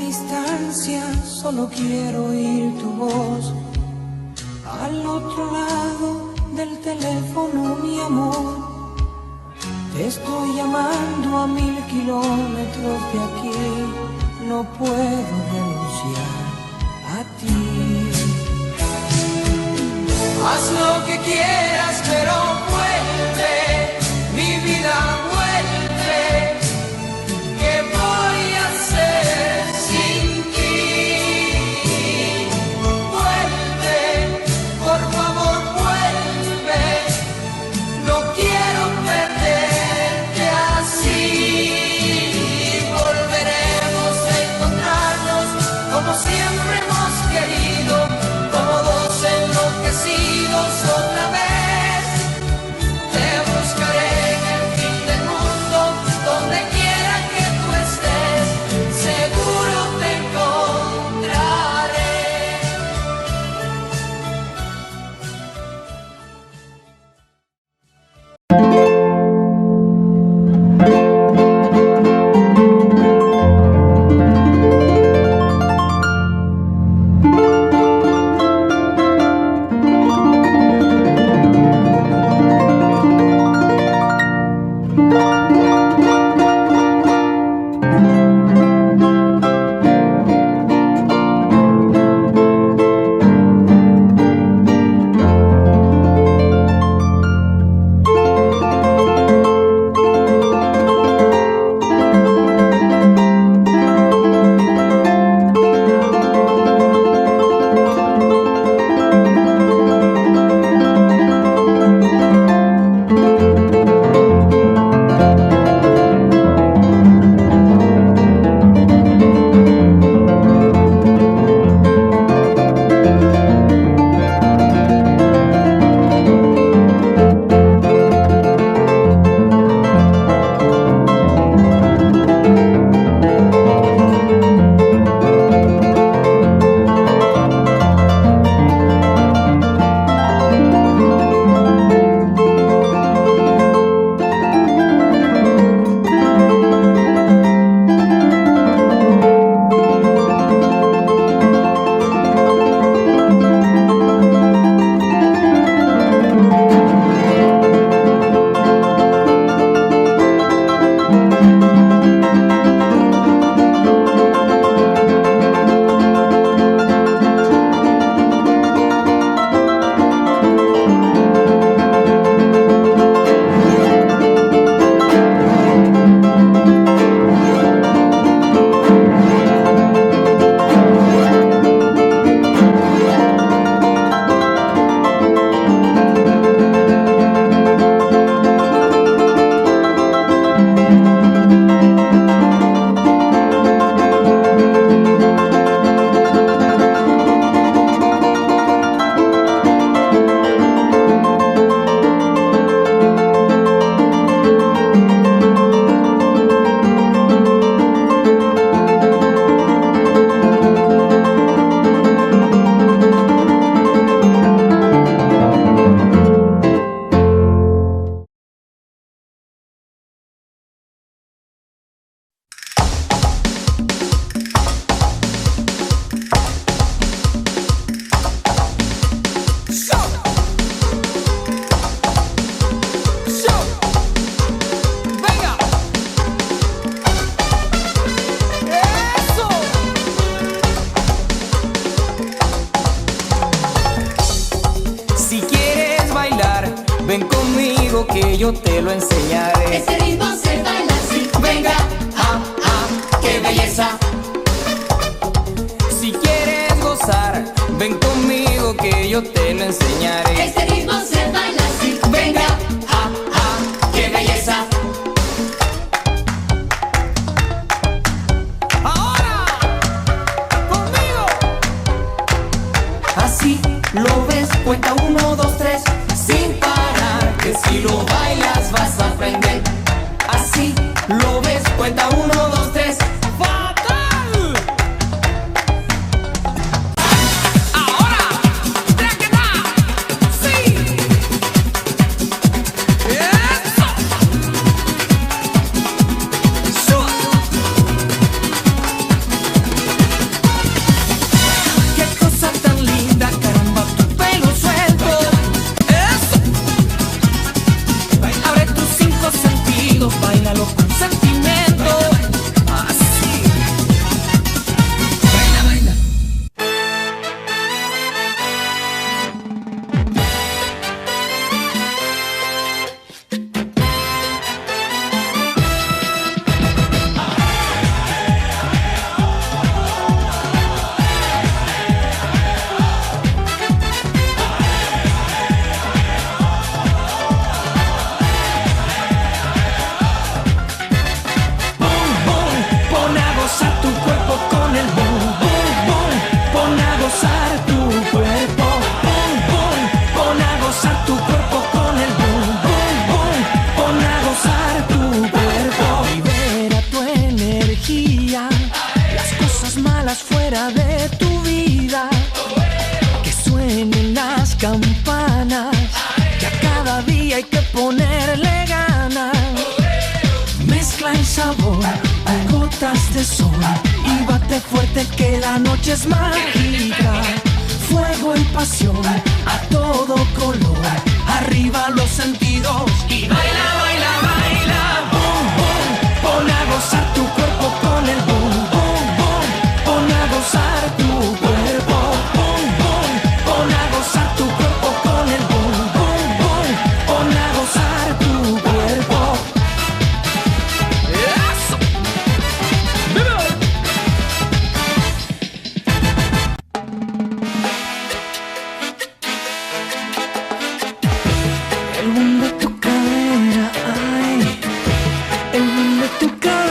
distancia solo quiero oír tu voz. Al otro lado del teléfono, mi amor, te estoy llamando a 1000 kilómetros de aquí. No puedo renunciar a ti. Haz lo que quieras, pero vuelve, mi vida vuelve. ¿Qué voy a hacer sin ti? Vuelve, por favor vuelve. No quiero perderte así. Volveremos a encontrarnos como siempre hemos querido, como dos enloquecidos otra vez. Te buscaré en el fin del mundo, donde quiera que tú estés, seguro te encontraré. Que yo te lo enseñaré. Este ritmo se baila así. Venga, qué belleza. Si quieres gozar, ven conmigo que yo te lo enseñaré. Este ritmo se baila así. Venga, qué belleza. Ahora, conmigo. Así lo ves, cuenta 1, 2, 3, sin parar, que si lo bailas vas a aprender. Así lo ves, cuenta 1, 2, 3. ¡Fatal! Ahora, ¡traquetá! ¡Sí! ¡Eso! ¡Shua! sabor a gotas de sol y bate fuerte que la noche es mágica. Fuego y pasión a todo color, arriba los sentidos y baila, baila, baila. Boom, boom, pon a gozar tu cuerpo con el boom, boom, boom. Pon a gozar tu cuerpo, boom, boom. Pon a gozar tu cuerpo con el boom, boom, boom. Pon a gozar tu cuerpo. ¡Eso! El boom de tu cadera, ay, el boom de tu cadera.